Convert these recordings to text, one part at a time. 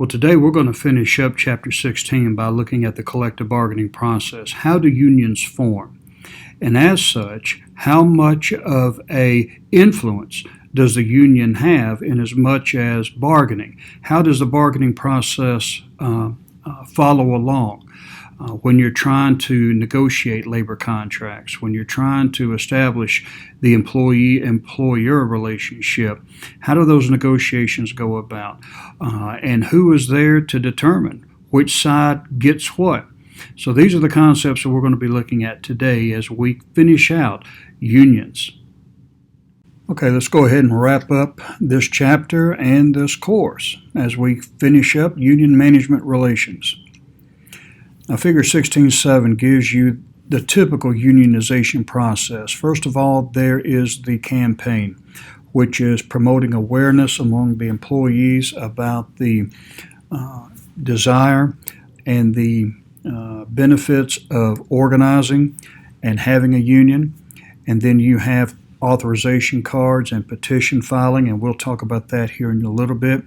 Well, today we're going to finish up Chapter 16 by looking at the collective bargaining process. How do unions form? And as such, how much of an influence does the union have in as much as bargaining? How does the bargaining process follow along? When you're trying to negotiate labor contracts, when you're trying to establish the employee-employer relationship, how do those negotiations go about? And who is there to determine which side gets what? So these are the concepts that we're going to be looking at today as we finish out unions. Okay, let's go ahead and wrap up this chapter and this course as we finish up union management relations. Now, Figure 16.7 gives you the typical unionization process. First of all, there is the campaign, which is promoting awareness among the employees about the desire and the benefits of organizing and having a union. And then you have authorization cards and petition filing, and we'll talk about that here in a little bit.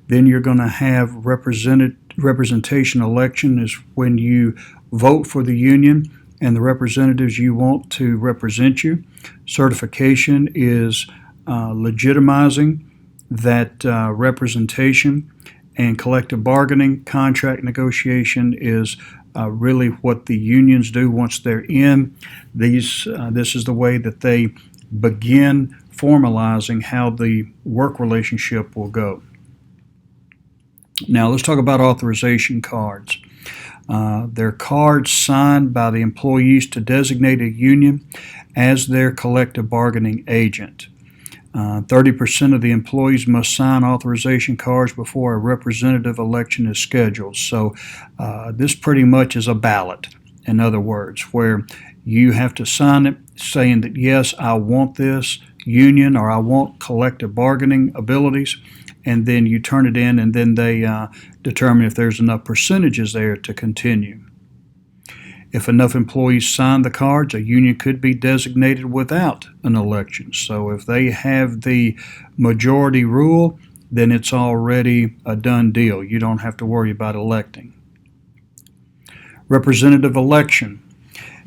Then you're going to have representation election is when you vote for the union and the representatives you want to represent you. Certification is legitimizing that representation, and collective bargaining, contract negotiation is really what the unions do once they're in. This is the way that they begin formalizing how the work relationship will go. Now let's talk about authorization cards. They're cards signed by the employees to designate a union as their collective bargaining agent. 30% of the employees must sign authorization cards before a representative election is scheduled. So this pretty much is a ballot, in other words, where you have to sign it saying that, yes, I want this union or I want collective bargaining abilities. And then you turn it in, and then they determine if there's enough percentages there to continue. If enough employees sign the cards, a union could be designated without an election. So if they have the majority rule, then it's already a done deal. You don't have to worry about electing. Representative election.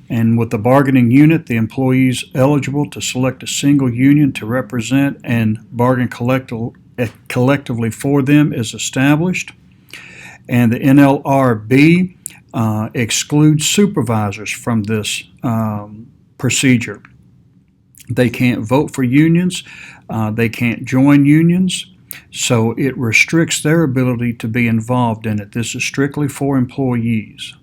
And with the bargaining unit, the employees eligible to select a single union to represent and bargain collectively for them is established. And the NLRB excludes supervisors from this procedure. They can't vote for unions. They can't join unions. So it restricts their ability to be involved in it. This is strictly for employees.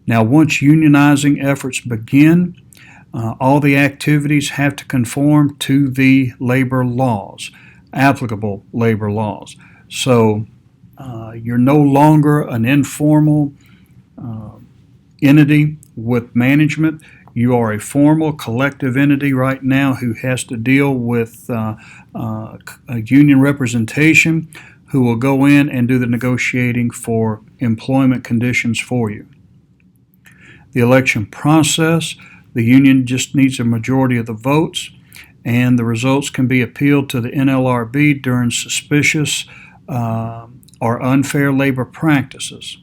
Now, once unionizing efforts begin, all the activities have to conform to the labor laws, applicable labor laws. So you're no longer an informal entity with management. You are a formal collective entity right now who has to deal with a union representation who will go in and do the negotiating for employment conditions for you. The election process, the union just needs a majority of the votes, and the results can be appealed to the NLRB during suspicious or unfair labor practices.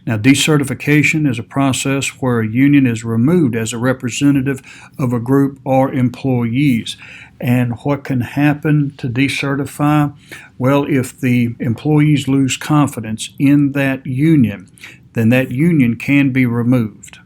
Now, decertification is a process where a union is removed as a representative of a group or employees. And what can happen to decertify? Well, if the employees lose confidence in that union, then that union can be removed.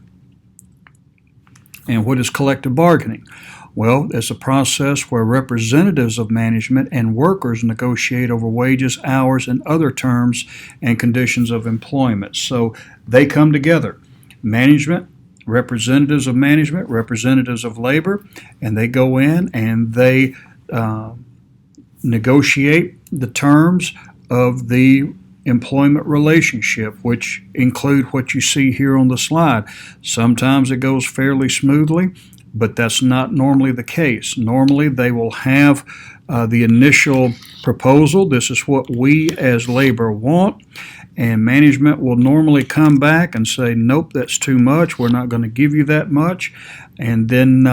And what is collective bargaining? Well, it's a process where representatives of management and workers negotiate over wages, hours, and other terms and conditions of employment. So they come together, management, representatives of management, representatives of labor, and they go in and they negotiate the terms of the employment relationship, which include what you see here on the slide. Sometimes it goes fairly smoothly, but that's not normally the case. Normally they will have the initial proposal. This is what we as labor want, and management will normally come back and say, nope, that's too much. We're not going to give you that much. And then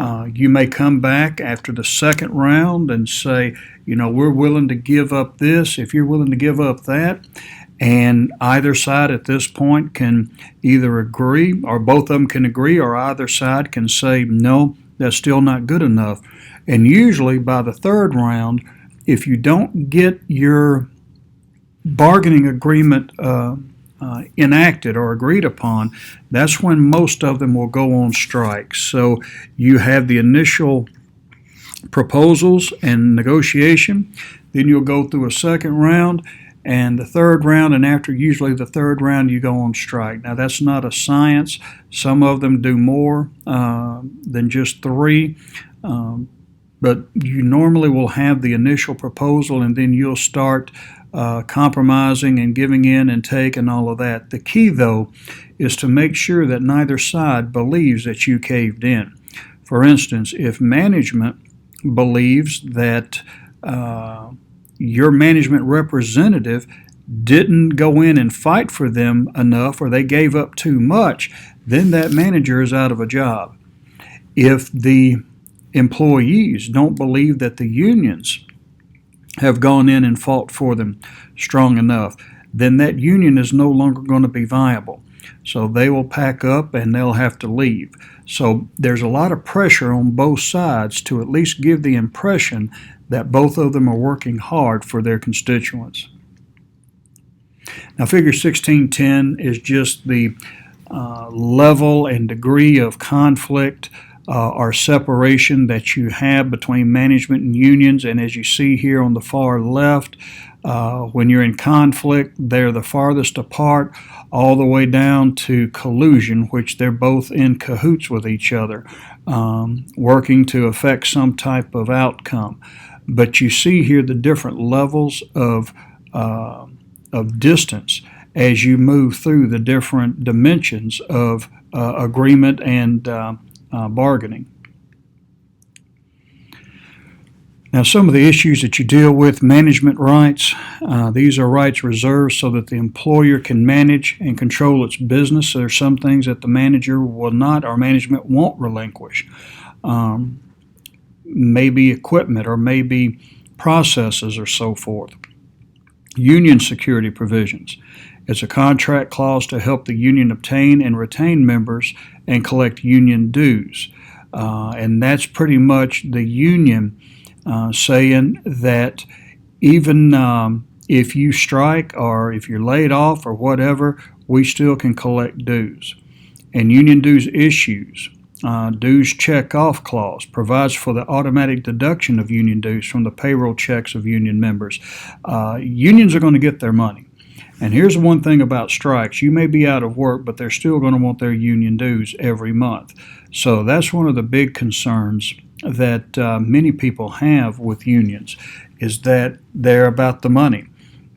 You may come back after the second round and say, we're willing to give up this if you're willing to give up that. And either side at this point can either agree, or both of them can agree, or either side can say, no, that's still not good enough. And usually by the third round, if you don't get your bargaining agreement enacted or agreed upon, that's when most of them will go on strike. So you have the initial proposals and negotiation, then you'll go through a second round and the third round, and after usually the third round you go on strike. Now that's not a science. Some of them do more than just three, but you normally will have the initial proposal and then you'll start compromising and giving in and take and all of that. The key, though, is to make sure that neither side believes that you caved in. For instance, if management believes that your management representative didn't go in and fight for them enough, or they gave up too much, then that manager is out of a job. If the employees don't believe that the unions have gone in and fought for them strong enough, then that union is no longer going to be viable. So they will pack up and they'll have to leave. So there's a lot of pressure on both sides to at least give the impression that both of them are working hard for their constituents. Now, Figure 1610 is just the level and degree of conflict or separation that you have between management and unions. And as you see here on the far left, when you're in conflict, they're the farthest apart, all the way down to collusion, which they're both in cahoots with each other, working to affect some type of outcome. But you see here the different levels of distance as you move through the different dimensions of agreement and bargaining. Now, some of the issues that you deal with: management rights. These are rights reserved so that the employer can manage and control its business. There are some things that the manager will not, or management won't relinquish. Maybe equipment, or maybe processes, or so forth. Union security provisions. It's a contract clause to help the union obtain and retain members and collect union dues. And that's pretty much the union saying that even if you strike or if you're laid off or whatever, we still can collect dues. And union dues issues. Dues check-off clause provides for the automatic deduction of union dues from the payroll checks of union members. Unions are going to get their money. And here's one thing about strikes. You may be out of work, but they're still going to want their union dues every month. So that's one of the big concerns that many people have with unions, is that they're about the money.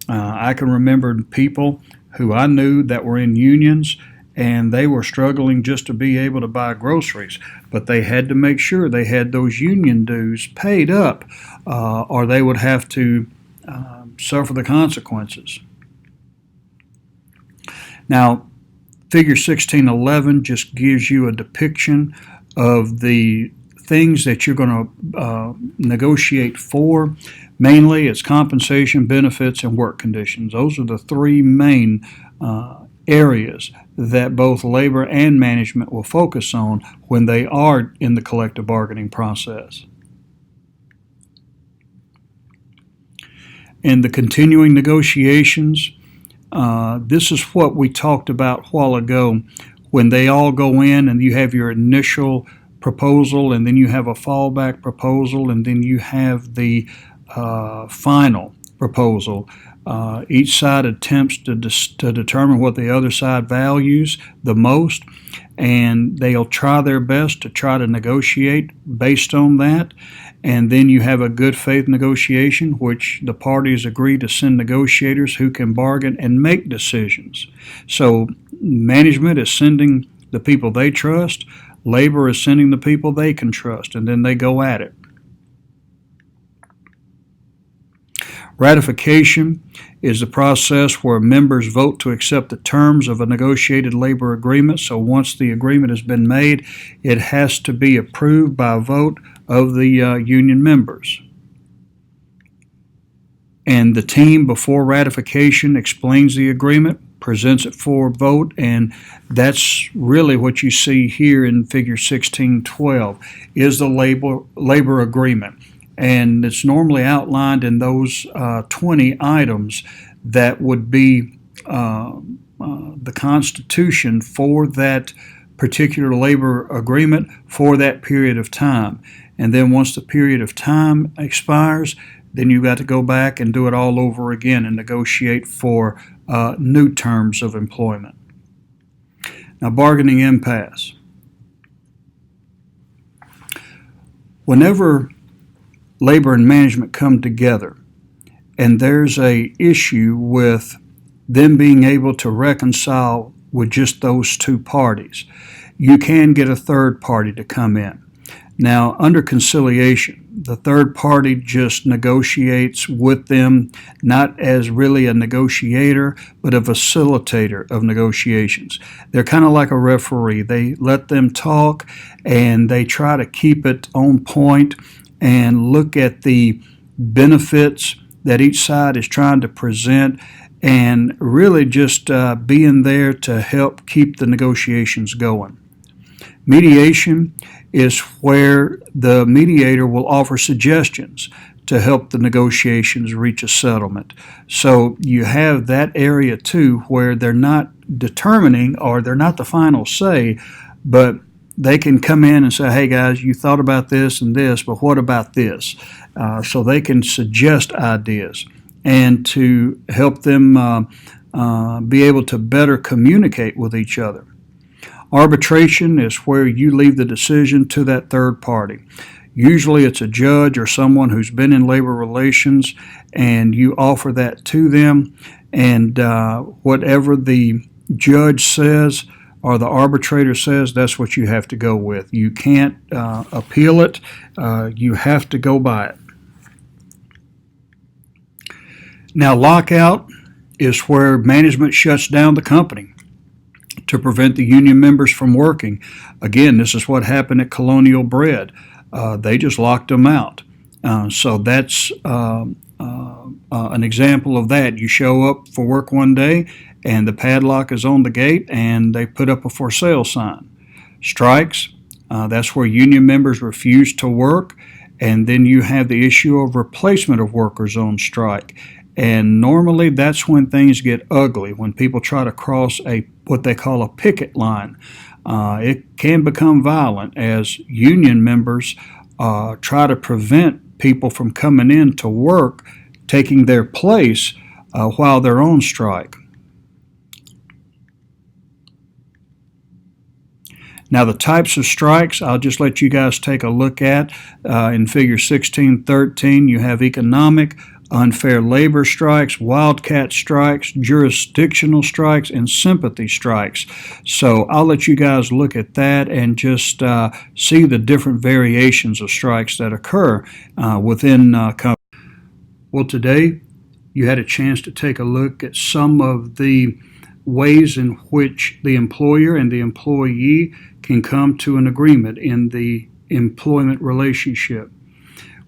I can remember people who I knew that were in unions, and they were struggling just to be able to buy groceries, but they had to make sure they had those union dues paid up, or they would have to suffer the consequences. Now, Figure 1611 just gives you a depiction of the things that you're going to negotiate for. Mainly, it's compensation, benefits, and work conditions. Those are the three main areas that both labor and management will focus on when they are in the collective bargaining process. In the continuing negotiations, this is what we talked about a while ago, when they all go in and you have your initial proposal, and then you have a fallback proposal, and then you have the final proposal. Each side attempts to determine what the other side values the most, and they'll try their best to try to negotiate based on that. And then you have a good faith negotiation, which the parties agree to send negotiators who can bargain and make decisions. So management is sending the people they trust, labor is sending the people they can trust, and then they go at it. Ratification is the process where members vote to accept the terms of a negotiated labor agreement. So once the agreement has been made, it has to be approved by a vote of the union members. And the team, before ratification, explains the agreement, presents it for vote, and that's really what you see here in Figure 1612 is the labor agreement. And it's normally outlined in those 20 items that would be the constitution for that particular labor agreement for that period of time. And then once the period of time expires, then you've got to go back and do it all over again and negotiate for new terms of employment. Now, bargaining impasse. Whenever labor and management come together and there's a issue with them being able to reconcile with just those two parties, you can get a third party to come in. Now, under conciliation, the third party just negotiates with them, not as really a negotiator, but a facilitator of negotiations. They're kind of like a referee. They let them talk, and they try to keep it on point and look at the benefits that each side is trying to present, and really just being there to help keep the negotiations going. Mediation is where the mediator will offer suggestions to help the negotiations reach a settlement. So you have that area too where they're not determining or they're not the final say, but they can come in and say, hey guys, you thought about this and this, but what about this? So they can suggest ideas and to help them be able to better communicate with each other. Arbitration is where you leave the decision to that third party. Usually it's a judge or someone who's been in labor relations, and you offer that to them, and whatever the judge says or the arbitrator says, that's what you have to go with. You can't appeal it. You have to go by it. Now, lockout is where management shuts down the company to prevent the union members from working. Again, this is what happened at Colonial Bread. They just locked them out. So that's an example of that. You show up for work one day and the padlock is on the gate and they put up a for sale sign. Strikes, that's where union members refuse to work, and then you have the issue of replacement of workers on strike. And normally that's when things get ugly, when people try to cross what they call a picket line. It can become violent as union members try to prevent people from coming in to work, taking their place while they're on strike. Now, the types of strikes, I'll just let you guys take a look at. In Figure 1613, you have economic, unfair labor strikes, wildcat strikes, jurisdictional strikes, and sympathy strikes. So I'll let you guys look at that and just see the different variations of strikes that occur within companies. Well, today you had a chance to take a look at some of the ways in which the employer and the employee can come to an agreement in the employment relationship.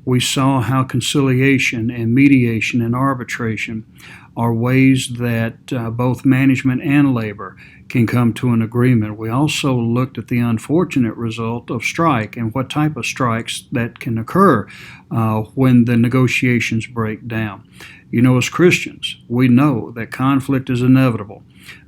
We saw how conciliation and mediation and arbitration are ways that both management and labor can come to an agreement. We also looked at the unfortunate result of strike and what type of strikes that can occur when the negotiations break down. You know, as Christians, we know that conflict is inevitable.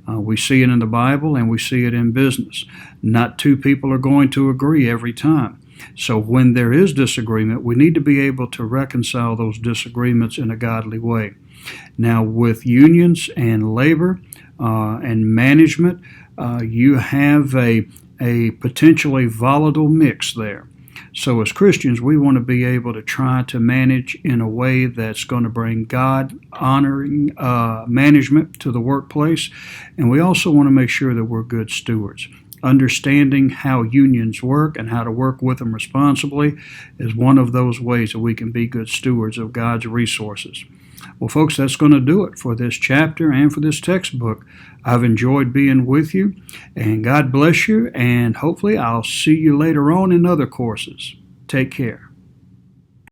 We see it in the Bible and we see it in business. Not two people are going to agree every time. So when there is disagreement, we need to be able to reconcile those disagreements in a godly way. Now, with unions and labor and management, you have a potentially volatile mix there. So as Christians, we want to be able to try to manage in a way that's going to bring God-honoring management to the workplace. And we also want to make sure that we're good stewards. Understanding how unions work and how to work with them responsibly is one of those ways that we can be good stewards of God's resources. Well, folks, that's going to do it for this chapter and for this textbook. I've enjoyed being with you, and God bless you, and hopefully I'll see you later on in other courses. Take care.